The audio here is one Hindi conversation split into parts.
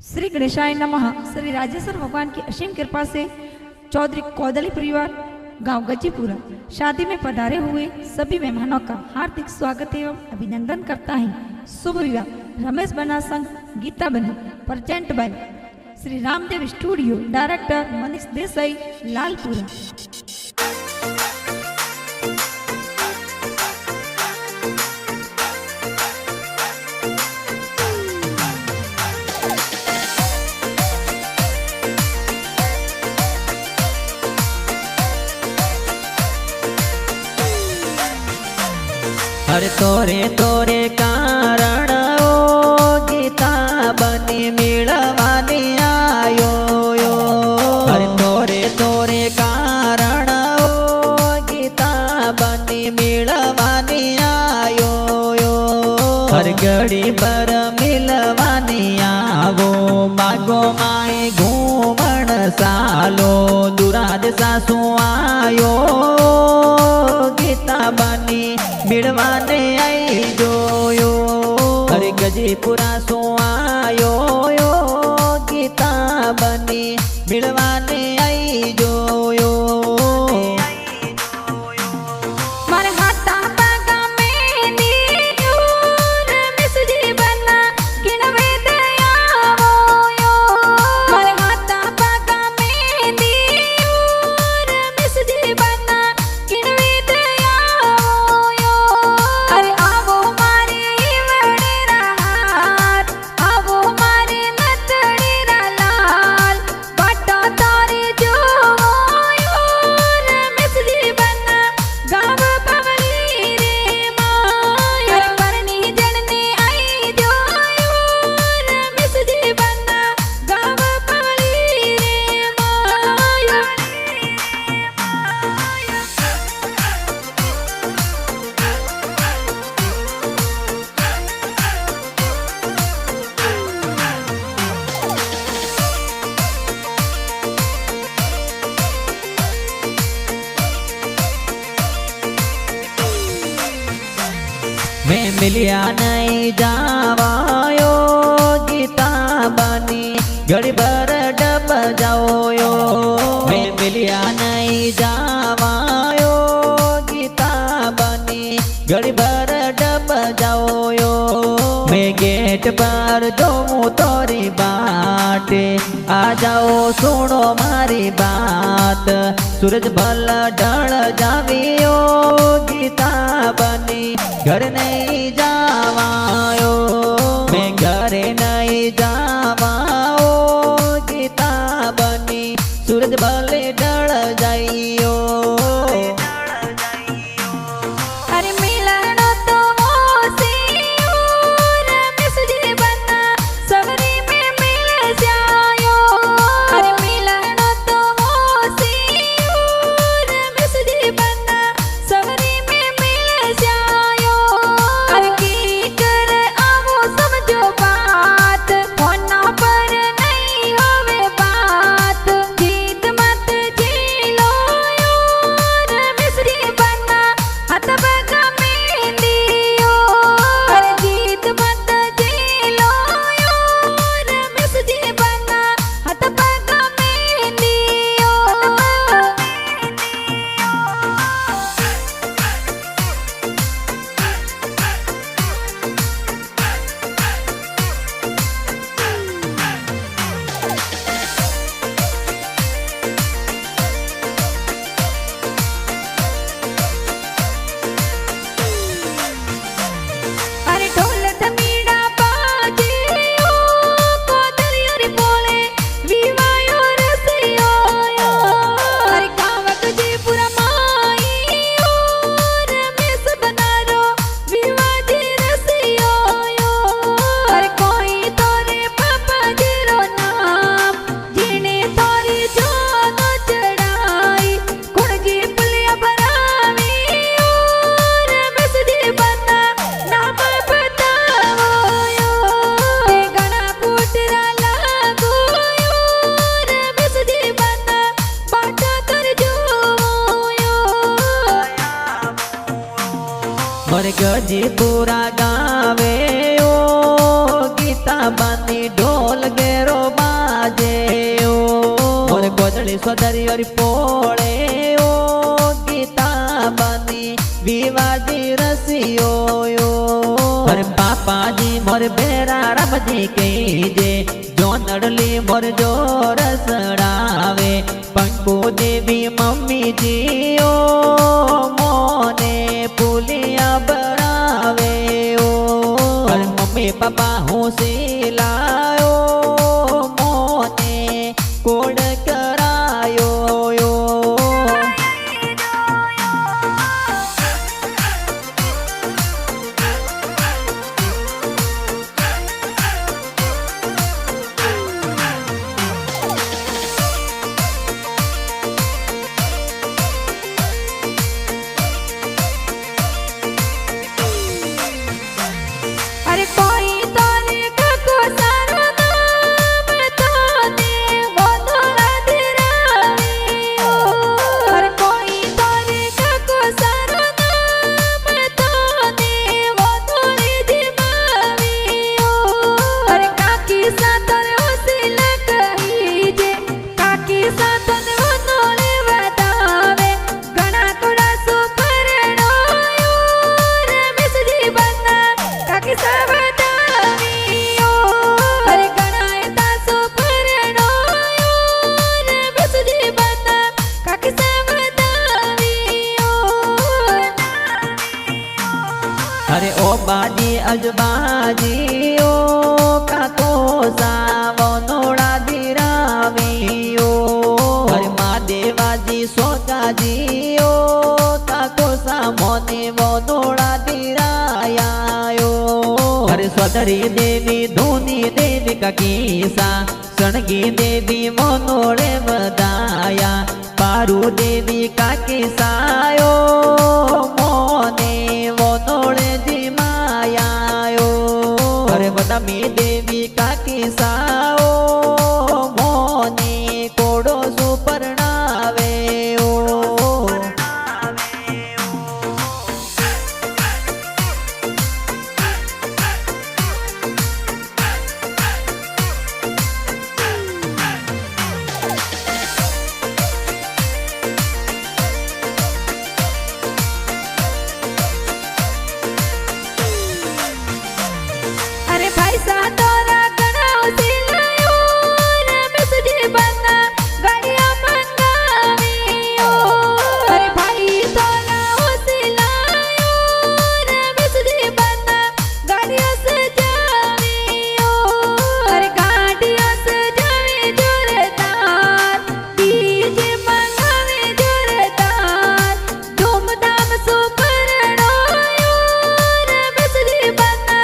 श्री गणेशाय नमः। श्री राजेश्वर भगवान की असीम कृपा से चौधरी कौदली परिवार गांव गजीपुरा शादी में पधारे हुए सभी मेहमानों का हार्दिक स्वागत एवं अभिनंदन करता है। शुभ विवाह रमेश बना संघ गीता बनी present by Shri Ramdev studio, director Manish Desai, Lalpura. अरे तोरे तोरे कारण ओ गीता बनी मिलवानी आयो यो। अरे तोरे तोरे कारण ओ गीता बनी मिलवानी आयो यो। हर घड़ी पर मिलवानी आवो मागो माए घूमण सालो दुराद सासू आयो गीता बनी मिलवाने आई जोयो। अरे गजीपुरा सो आयो यो गीता बनी मिलवाने आई जोयो। मैं मिलिया नहीं जावायो गीता बनी घड़ी भर डब जाओ यो। मैं मिलिया नहीं जावायो गीता बनी घड़ी भर डब जाओ यो। मैं गेट पर जोमू तोरी बाटे आ जाओ सुनो मारी बात। सूरज भल ढल जावियो गीता बनी घर नहीं जावायो। मैं घरे नहीं जावाओ गीता बनी सूरज भले ढल जाइयो। जीत मत ढोल गेरो बाजे ओ मोरे गोदड़ी सोदरी और पोड़े ओ गीता बनी विवादी रसियो यो अरे पापा जी मोर बेरा राम जी कहीजे जो नडली मोर जो रसड़ावे पंकु देवी मम्मी जी ओ मोने पुलिया बनावे ओ अरे मम्मी पापा हूँ सिलायो मोने कोड करायो यो अरे कोई तोरे काको सारो नाम तोने मोदोरा दिरावियो अरे कोई तोरे काको सारो नाम तोने मोदोरे दिमावियो अरे काकी सातोरे ओसिला कहीजे काकी सातोने मोनोले बतावे घणा कोड़ा सुपरडोयो रे मिसजी बना काकी सा बतावियो अरे घणाए तासो परडोयो रे मिसजी बना काकी सा बतावियो अरे ओ बाजी अजबाजी ओ काको सावो नोड़ा दिरावियो अरे महादेवाजी सोकाजी ओ काको सामोने वो नोड़ा दिरायायो अरे स्वदरी देवी धूनी देवी का कीसा सणगी देवी मोनोड़े वदाया पारू देवी का किसायो मोने वो नोड़े जिमायायो अरे बदामी देवी का किसाओ मोने कोड़ो सुपरणावे ओ अरे भाई सा तोरा घणा उसिलायो रे मिसजी बना गाड़िया मंगावियो अरे भाई तोरा उसिलायो रे मिसजी बना गाड़िया सजावियो अरे गाड़िया सजावे जोरदार डीजे मंगावे जोरदार धूमधाम सुपरडोयो रे मिसजी बना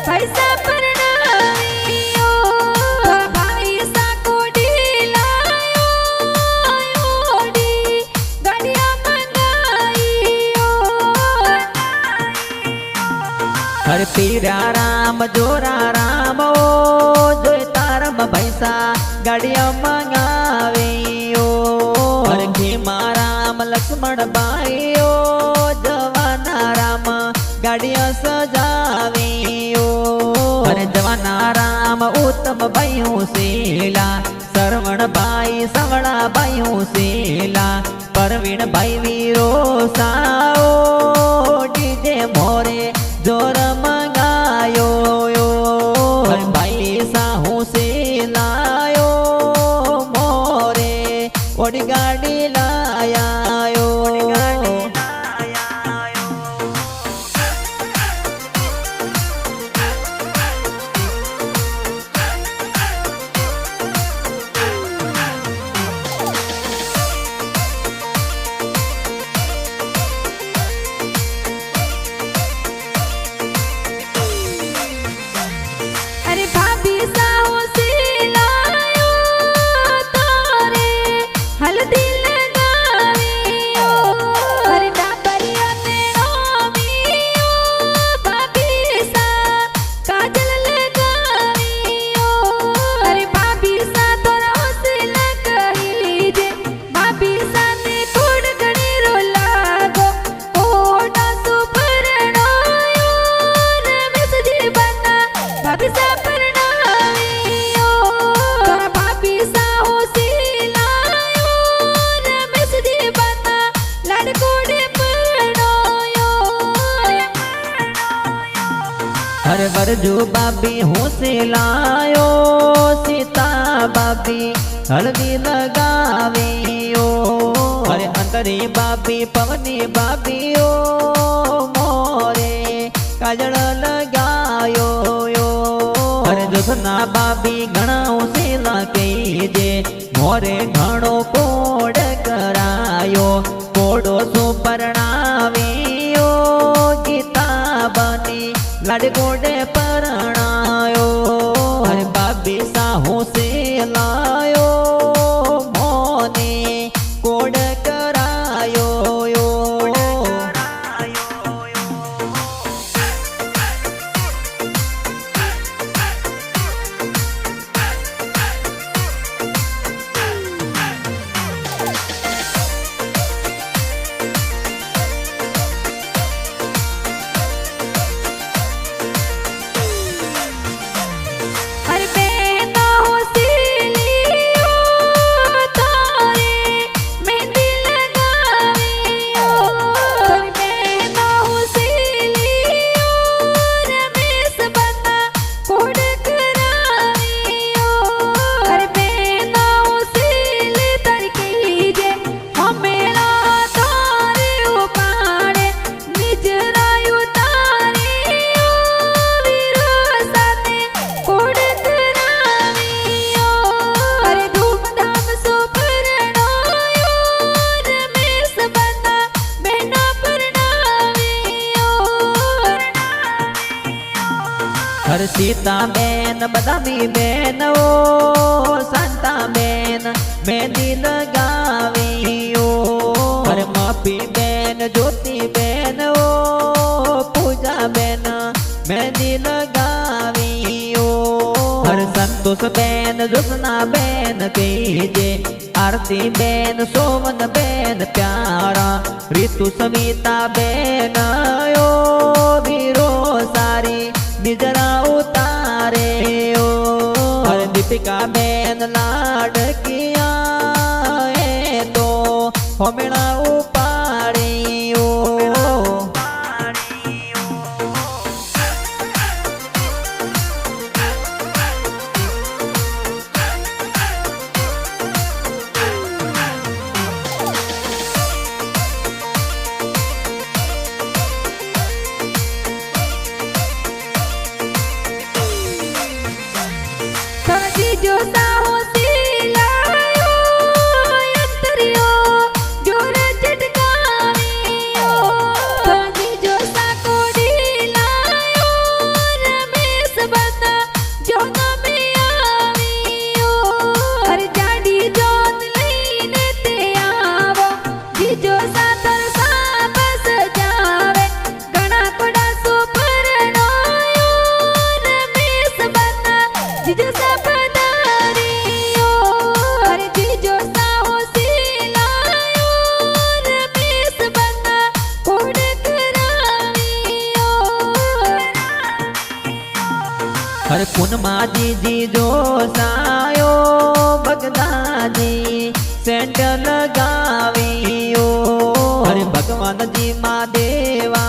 पैसा परणावियो भाई सा कोडी लायो आयोडी गाड़िया मंगाइयो हरे पीरा राम जोरा राम ओ जोय तारम भैसा गाड़िया मंगावियो हरे खीमा राम लक्ष्मण बाई ओ जवाना राम गाड़िया सजावियो हरे जवाना राम उत्तम बायू सीला सरवण बाई सवड़ा बायू सीला परवीण बाई वीरो साओ डीजे मोरे जोर मंगायो यो हरे भाई साहू से लायो मोरे ओडी गाड़ी लायायो अरे भाभी सा उसिलायो तोरे हल्दी सरजू बाबी हूँ से लायो सीता बाबी हल्दी लगावियो अरे अंतरी बाबी पवनी बाबी ओ मोरे काजल लगायो यो अरे जोसना बाबी घणा उसेला कहीजे मोरे घणो कोड करायो कोडो सो परणावियो गीता बनी लाड कोडे परणायो अरे बाबी साहू से लायो मोने कोड करायो यो अरे बहना हो सिलियो तारे मेहंदी लगावियो अरे बहना हो सिलियो रमेश बना कोड करावियो अरे बहना हो सिली तरकीजे हमेला तारे उपाड़े निजरायु तारियो वीरो साने कोड करावियो अरे धूमधाम सो परणायो रमेश बना बहना परणावियो हर सीता बेन बदामी बेन ओ शांता बेन मेहंदी लगावियो हर मापी बेन ज्योति बेन ओ पूजा बेन मेहंदी लगावियो हर संतोष बेन जोसना बेन कीजे आरती बेन सोवन बेन प्यारा ऋतु सविता बेन यो वीरो सारी निजरा उतारे ओ हर दीपिका बेन लाडकिया ए तो होमेड़ा उपाड़ियो तजी जो साहो सिलायो यंत्रियो जोर चटकावियो तजी जो सा कोडी लायो रमेश बना जोना में आवियो हर जाडी जोन लईने ते आवो जी जो सा तरसा बस जावे घणा कोडा सो परणायो रमेश बना जी जो सा पधारियो अरे जी जो सा हो सिलायो रमेश बना कोड करावियो हर पुनमा जी जो सायो बगदादी सेंट लगावियो हर भगवान जी महादेवा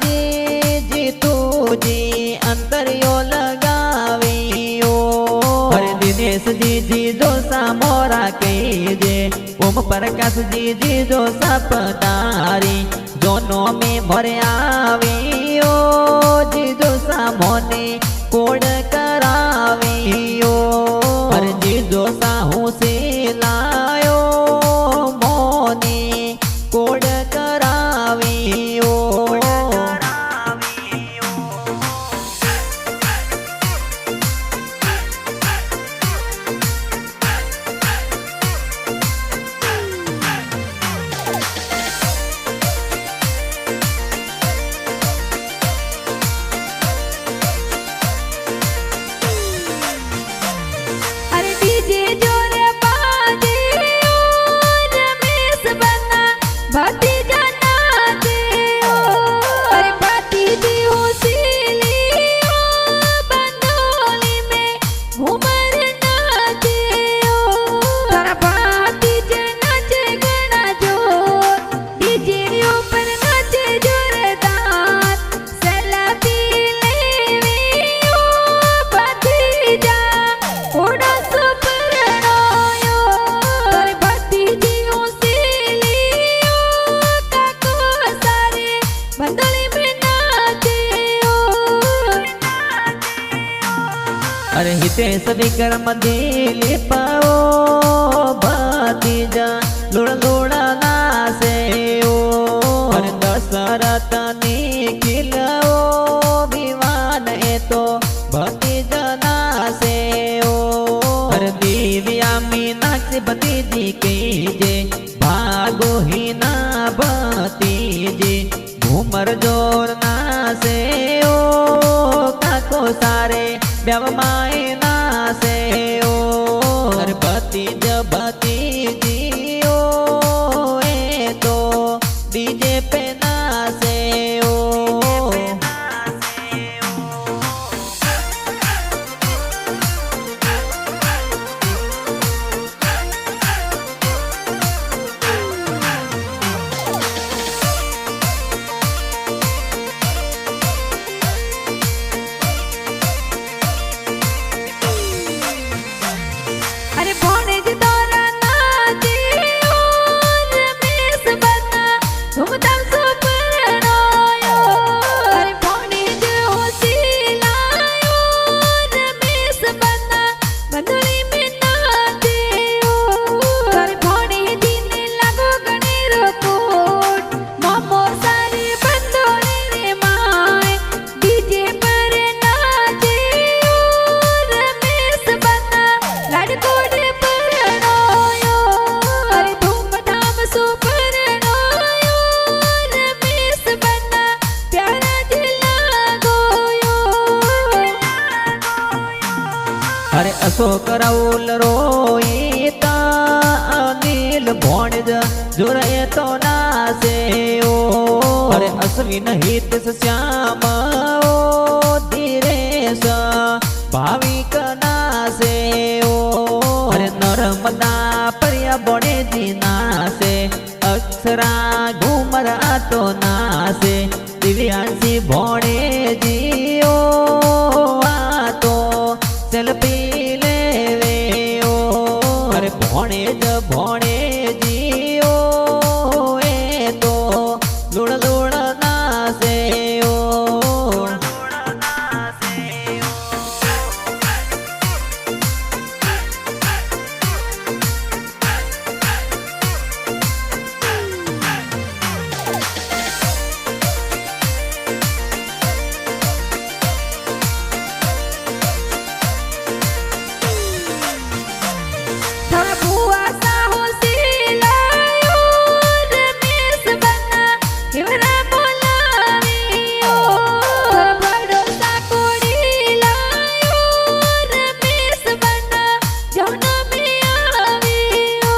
जी तू जी अंतरियो लगावियो हर दिनेश जी जो सा मोरा कीजे ओम प्रकाश जी जो सा पधारी दोनों में भरे आवियो जी जो सा मोने कोड करावियो हर जी जो सा हूँ से लायो मोने कोड करावियो विशेष विक्रम दिली पाओ भतीजा लुड़ लुड़ नासे ओ अरे दशरथ निखिल ओ विमान ए तो भतीजा नासे ओ अरे दिव्या मीनाक्षी भतीजी की जे भागो ही ना भतीजी घूमर जोर नासे ओ काको सारे ब्याव माए नासे ओ अरे भतीज भतीजी ओ ए तो डीजे पे नासे ओ अरे भोनेज दौरा नाचे और रमेश बना धूमधाम से परणायो अरे भोनेज होशी लायो रमेश बना बंधुड़ी में नाचे अरे भोनेज ने लगो गणेरो कोट मोमो सारे बंधुड़ी रे माए डीजे पर नाचे रमेश बना लड़को अरे अशोक राहुल रोईता अनिल भोणज जुरे तो नासे ओ अरे अश्विन हित श्याम ओ धीरेश भाविक नासे ओ अरे नर्मदा प्रिया बड़े जी नासे अक्षरा घूमर तो नासे दिव्यांशी भोणे जी ओ आ तो सेल्फी ले वे ओ अरे भोणे जी ओ ए तो लुड़ लुड़ नासे ओ थोड़ा बुआ सा होशी लायो रमेश बना हिवरा बोलावियो थोड़ा बड़ो सा कोड़ी लायो रमेश बना जौना में आवियो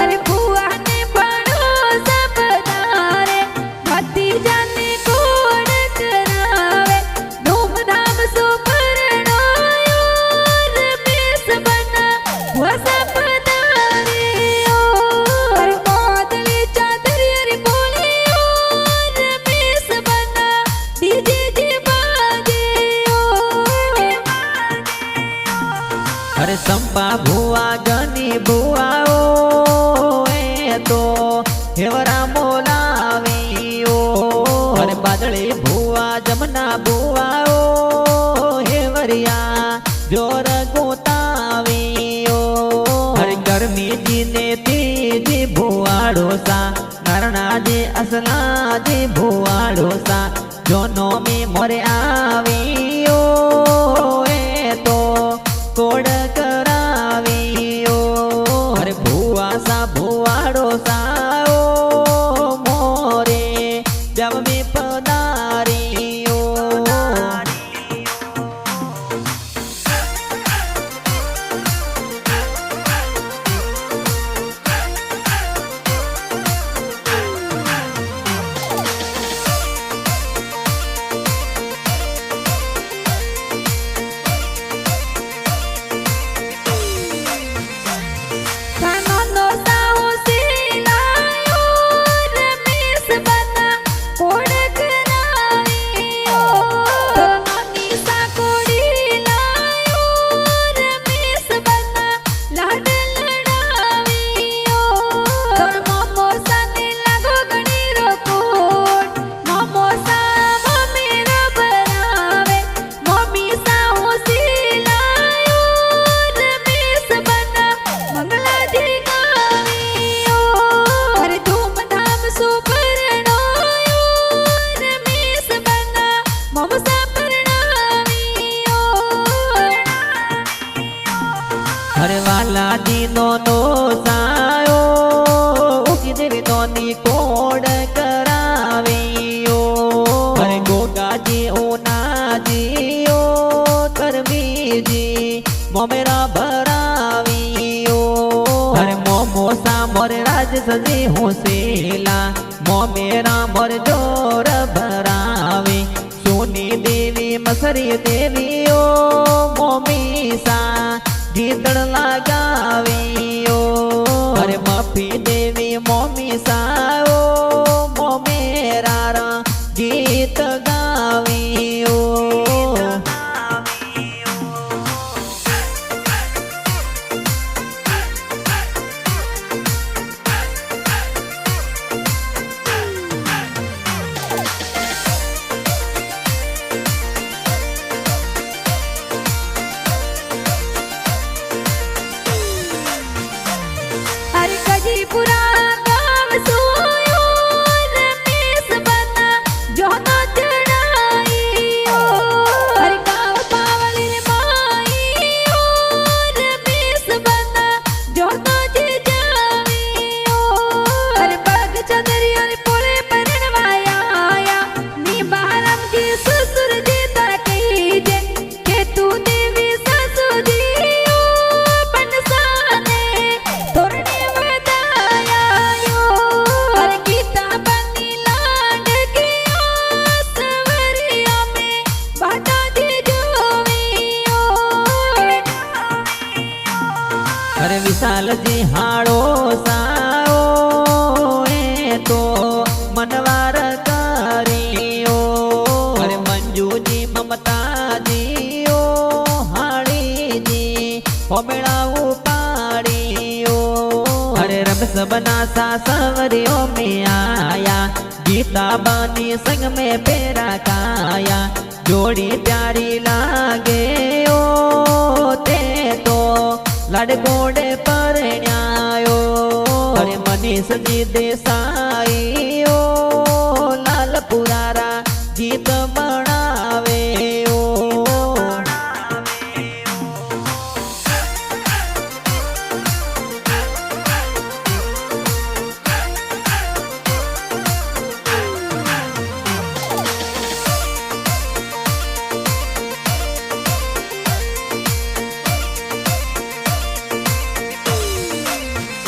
अरे बुआ ने बड़ो सा पधारे भतीजा ने कोड़ करावे धूमधाम सो परणायो रमेश बना हुआ सा पधारियो अरे मोदली चादरी अरे बोलियो रमेश बना डीजे जी बाजियो अरे संपा भुआ गनी बुआ ओ ए तो हेवरा मोलावियो अरे बादळे भुआ जमना बुआ ओ हेवरिया जोर गोतावियो अरे गर्मी जी ने तीजी भुआड़ो सा नारणा जी असला जी भुआड़ो सा जोनो में मोरे आवियो ए तो कोड करावियो अरे भुआ सा भुआड़ो सा ओ मोरे जब में पधारियो अरे वाला दीनो नो सायो उकी देवी नोनी कोड करावियो अरे गोगा जी ओना जियो करमी जी मोमेरा भरावियो अरे मोमो सा मोरे राज सजी होसेला मोमेरा मोर जोर भरावे सोनी देवी मसरी देवी ओ मोमीसा गीतड़ लगावियो अरे मफी देवी मोमीसा ओ मोमेरा गीत गावियो अरे गजीपुरा गाँव सोयो रमेश बना जो न चढ़ाइयो अरे गाँव पावली रे माइयो रमेश बना जो न जावियो अरे बाग चंदरी अरे पोले परनवाया आया नी बहरम की ससुर जी तकी जे के तू देवी सासु जियो बनसाने तोरने बताया यो अरे गीता बनी लाड की सवरिया में बाटा दे जोवियो अरे विशाल जी हाड़ो साओ ए तो मनवार करियो अरे मंजू जी ममता जी ओ हाड़ी जी होमेड़ा उपाड़ियो अरे रमस बना सा सवरियों में आया गीता बानी संग में पेरा काया जोड़ी प्यारी लागे ओ ते तो लड़गोड़े पर न्यायो अरे मनीष जी देसाई ओ लाल पुरारा गीत बना